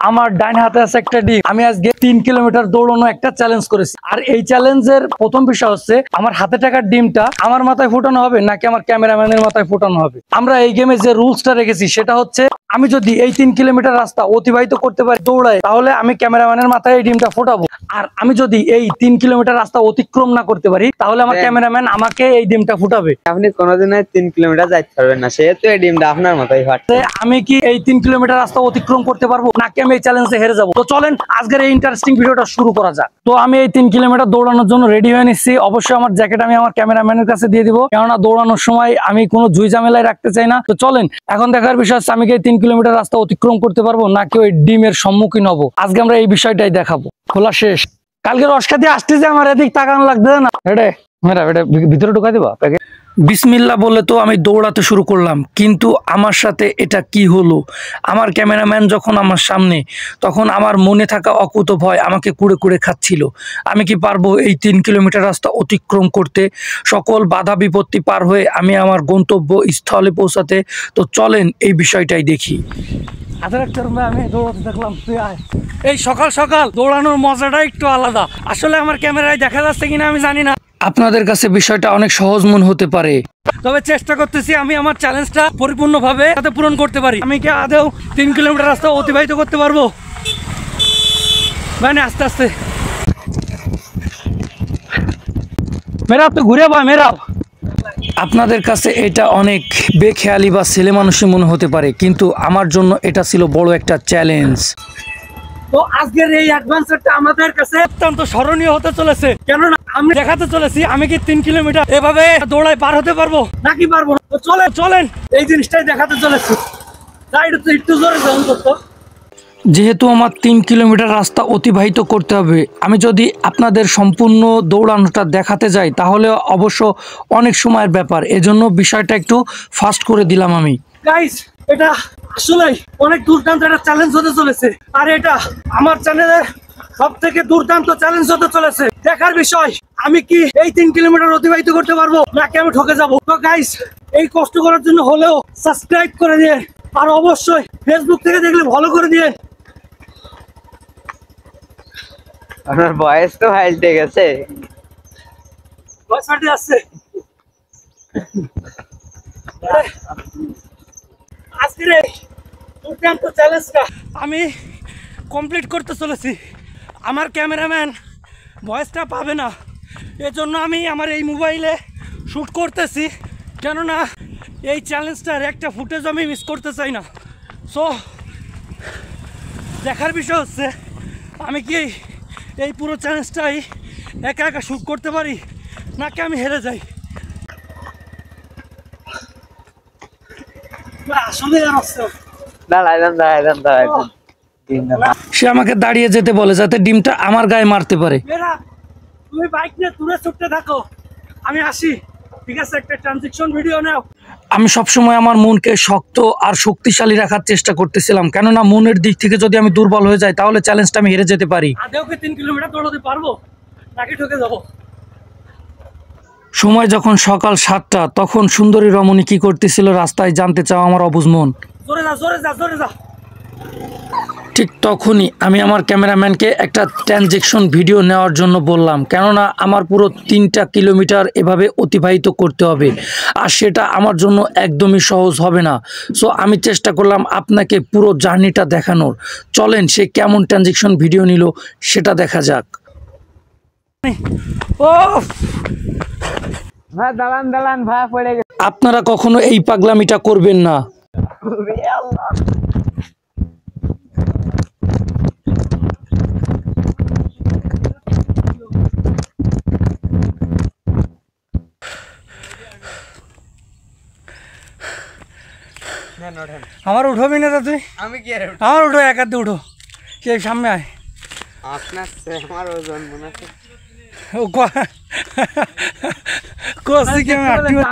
আমার ডাইন হাতে আছে একটা ডিম। আমি আজকে 3 কিলোমিটার দৌড়ানো একটা চ্যালেঞ্জ করেছি। আর এই চ্যালেঞ্জের প্রথম বিষয় হচ্ছে আমার হাতে থাকা ডিমটা আমার মাথায় ফোটানো হবে নাকি আমার ক্যামেরাম্যানের মাথায় ফোটানো হবে। আমরা এই গেমে যে রুলসটা রেখেছি সেটা হচ্ছে আমি যদি এই 3 কিলোমিটার রাস্তা অতিবাহিত করতে পারি দৌড়ায়, তাহলে আমি ক্যামেরাম্যানের মাথায় এই ডিমটা ফোটাবো। আর আমি যদি এই 3 কিলোমিটার রাস্তা অতিক্রম না করতে পারি তাহলে আমার ক্যামেরাম্যান আমাকে এই ডিমটা ফুটাবে। আপনি কোনোদিন 3 কিলোমিটার যাইতে পারবেন না, সেহেতু এই ডিমটা আপনার মাথায় ফাটবে। আমি কি এই 3 কিলোমিটার রাস্তা অতিক্রম করতে পারবো নাকি আমি এই চ্যালেঞ্জে হেরে যাবো? তো চলেন আজকের এই ইন্টারেস্টিং ভিডিওটা শুরু করা যাক। তো আমি এই 3 কিলোমিটার দৌড়ানোর জন্য রেডি হয়ে নিচ্ছি। অবশ্যই আমার জ্যাকেট আমি আমার ক্যামেরাম্যানের কাছে দিয়ে দিব, কেননা দৌড়ানোর সময় আমি কোনো জুই ঝামেলায় রাখতে চাই না। তো চলেন এখন দেখার বিষয় হচ্ছে আমি কি এই 3 কিলোমিটার রাস্তা অতিক্রম করতে পারবো নাকি ওই ডিমের সম্মুখীন হবো। আজকে আমরা এই বিষয়টাই দেখাবো। খোলা শেষ। কালকে রসকা দিয়ে আসতে যে আমার এদিক তাকানো লাগবে না। এটা ভিতরে ঢুকাই দিবা প্যাকেট। বিসমিল্লাহ বলে তো আমি দৌড়াতে শুরু করলাম, কিন্তু আমার সাথে এটা কি হলো? আমার ক্যামেরাম্যান যখন আমার সামনে, তখন আমার মনে থাকা অকুত ভয় আমাকে কুড়ে কুড়ে খাচ্ছিল। আমি কি পারবো এই 3 কিলোমিটার রাস্তা অতিক্রম করতে, সকল বাধা বিপত্তি পার হয়ে আমি আমার গন্তব্য স্থলে পৌঁছাতে? তো চলেন এই বিষয়টাই দেখি। আমি দৌড়াতে দেখলাম, এই সকাল সকাল দৌড়ানোর মজাটা একটু আলাদা। আসলে আমার ক্যামেরায় দেখা যাচ্ছে কিনা আমি জানি না, আপনাদের কাছে বিষয়টা অনেক সহজ মনে হতে পারে, তবে চেষ্টা করতেছি আমি আমার চ্যালেঞ্জটা পরিপূর্ণভাবে যাতে পূরণ করতে পারি। আমি কি আদৌ 3 কিলোমিটার রাস্তা অতিবাহিত করতে পারবো? মানে আস্তে আস্তে মেরা তো ঘুরে বা মেরা। আপনাদের কাছে এটা অনেক বেখেয়ালি বা ছেলে মানুষই মনে হতে পারে, কিন্তু আমার জন্য এটা ছিল বড় একটা চ্যালেঞ্জ। তো আজকের এই অ্যাডভেঞ্চারটা আমাদের কাছে অত্যন্ত স্মরণীয় হতে চলেছে, কেননা আমি দেখাতে চলেছি আমি কি 3 কিলোমিটার এভাবে দৌড়ায় পার হতে পারবো নাকি পারবো না। তো চলেন এই জিনিসটাই দেখাতে চলেছি। একটু জোরে যান করতো। যেহেতু আমার 3 কিলোমিটার রাস্তা অতিবাহিত করতে হবে, আমি যদি আপনাদের সম্পূর্ণ দৌড়ানোটা দেখাতে যাই তাহলে অবশ্য অনেক সময়ের ব্যাপার। এজন্য বিষয়টা একটু ফাস্ট করে দিলাম আমি। গাইস, এটা আসলে অনেক দুর্দান্ত একটা চ্যালেঞ্জ হতে চলেছে, আর এটা আমার চ্যানেলের সবথেকে দুর্দান্ত চ্যালেঞ্জ হতে চলেছে। দেখার বিষয় আমি কি এই 3 কিলোমিটার অতিবাহিত করতে পারবো নাকি আমি ঠকে যাবো। তো গাইস, এই কষ্ট করার জন্য হলেও সাবস্ক্রাইব করে দিয়ে, আর অবশ্যই ফেসবুক থেকে দেখলে ফলো করে দিয়ে। আপনার বয়স তো হাইলতে গেছে, বয়স ফাটে আসছে। আজকের এই দুর্দান্ত চ্যালেঞ্জটা আমি কমপ্লিট করতে চলেছি। আমার ক্যামেরাম্যান ভয়েসটা পাবে না, এজন্য আমি আমার এই মোবাইলে শ্যুট করতেছি, কেননা এই চ্যালেঞ্জটার একটা ফুটেজ আমি মিস করতে চাই না। সো দেখার বিষয় হচ্ছে আমি কি এই পুরো চ্যালেঞ্জটাই একা একা শ্যুট করতে পারি নাকি আমি হেরে যাই। সে আমাকে দাঁড়িয়ে যেতে বলে যাতে ডিমটা আমার গায়ে মারতে পারে। তুমি বাইক নিয়ে দূরে ছুটতে থাকো, আমি আসি, ঠিক আছে? একটা ট্রানজিশন ভিডিও নাও। আমি সবসময় আমার মনকে শক্ত আর শক্তিশালী রাখার চেষ্টা করতেছিলাম, কেননা মনের দিক থেকে যদি আমি দুর্বল হয়ে যাই তাহলে চ্যালেঞ্জটা আমি হেরে যেতে পারি। আদেও কি 3 কিলোমিটার দৌড়াতে পারবো নাকি ঠকে যাবো? সময় যখন সকাল 7টা, তখন সুন্দরী রমণী কি করতেছিল রাস্তায় জানতে চাও আমার অবুঝ মন। জোরে যা, জোরে যা, জোরে যা। ঠিক তখনই আমি আমার ক্যামেরাম্যানকে একটা ট্রানজেকশন ভিডিও নেওয়ার জন্য বললাম, কেননা আমার পুরো 3টা কিলোমিটার এভাবে অতিবাহিত করতে হবে, আর সেটা আমার জন্য একদমই সহজ হবে না। সো আমি চেষ্টা করলাম আপনাকে পুরো জার্নিটা দেখানোর। চলেন সে কেমন ট্রানজেকশন ভিডিও নিল সেটা দেখা যাক। ও ভাই দালান ভাই পড়ে গেছে। আপনারা কখনো এই পাগলামিটা করবেন না। আমার উঠবি না তুই? আমি কি আমার উঠো, একাতে উঠো, কে সামনে আয়। আপনার আমার ওজন মনে আছে।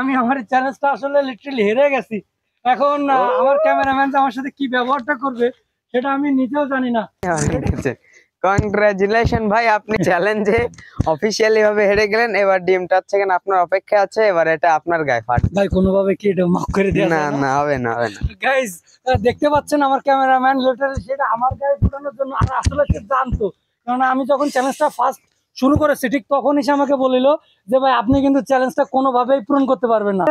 আমি আমার চ্যালেঞ্জটা আসলে লিটারালি হেরে গেছি। এখন আমার ক্যামেরাম্যান আমার সাথে কি ব্যবহারটা করবে সেটা আমি নিজেও জানি না। কংগ্রাচুলেশন ভাই, আপনি চ্যালেঞ্জে অফিসিয়ালি ভাবে হেরে গেলেন। এবার ডিমটা হচ্ছে কিনা আপনার অপেক্ষা আছে, এবার এটা আপনার গায়ে ফাট। ভাই কোনোভাবে কি এটা মাফ করে দেওয়া না যায় না? না, হবে না, হবে না। গাইস দেখতে পাচ্ছেন আমার ক্যামেরাম্যান লিটারালি সেটা আমার গায়ে ফুটানোর জন্য, আর আসলে সে জানতো, কারণ আমি যখন চ্যালেঞ্জটা ফার্স্ট শুরু করেছি ঠিক তখনই সে আমাকে বলিল যে ভাই আপনি কিন্তু চ্যালেঞ্জটা কোনোভাবেই পূরণ করতে পারবেন না।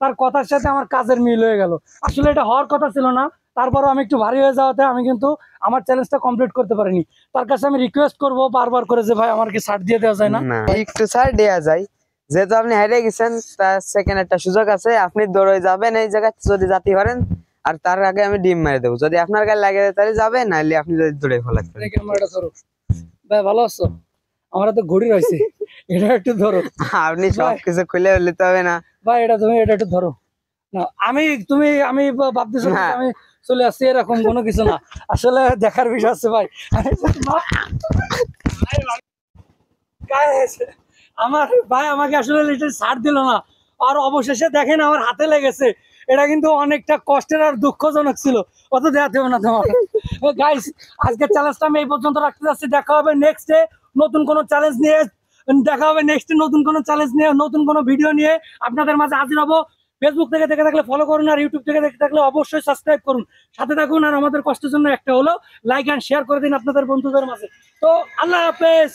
তার কথার সাথে আমার কাজের মিল হয়ে গেল। আসলে এটা হওয়ার কথা ছিল না, তারপরও আমি একটু ভারী হয়ে যাওয়াতে আমি কিন্তু আমার চ্যালেঞ্জটা কমপ্লিট করতে পারিনি। তার কাছে আমি রিকোয়েস্ট করবো বারবার করে যে ভাই আমার কি ছাড় দিয়ে দেওয়া যায় না? না, একটু ছাড় দেওয়া যায়, যেহেতু আপনি হেরে গেছেন তার সেকেন্ড একটা সুযোগ আছে, আপনি দৌড়ে যাবেন এই জায়গায় যদি জাতি পারেন, আর তার আগে আমি ডিম মেরে দেবো। যদি আপনার গায়ে লাগে তাহলে যাবে, নাহলে আপনি যদি দৌড়ে ফেলাতে এই ক্যামেরাটা ধরো ভাই, ভালো আছো? আমার তো ঘড়ি রয়েছে, এটা একটু ধরো আপনি সবকিছু খুলে নিতে হবে না ভাই, এটা তুমি এটা একটু ধরো না। আমি ভাবতেছি না। আমি চলে আসছি, এরকম কোনো কিছু না, আসলে দেখার বিষয় আছে ভাই। Guys, আমার ভাই আমাকে আসলে লিটার ছাড় দিল না, আর অবশেষে দেখেন আমার হাতে লেগেছে। এটা কিন্তু অনেকটা কষ্টের আর দুঃখজনক ছিল, অত দেখাতে হবে না তোমার। গাইস আজকের চ্যালেঞ্জটা আমি এই পর্যন্ত রাখতে যাচ্ছি। দেখা হবে নেক্সট ডে নতুন কোনো চ্যালেঞ্জ নিয়ে, দেখা হবে নেক্সট নতুন কোনো চ্যালেঞ্জ নিয়ে, নতুন কোনো ভিডিও নিয়ে আপনাদের মাঝে হাজির হবো। ফেসবুক থেকে দেখে থাকলে ফলো করুন, আর ইউটিউব থেকে দেখে থাকলে অবশ্যই সাবস্ক্রাইব করুন, সাথে থাকুন। আর আমাদের কষ্টের জন্য একটা হলো লাইক এন্ড শেয়ার করে দিন আপনাদের বন্ধুদের মাঝে। তো আল্লাহ হাফেজ।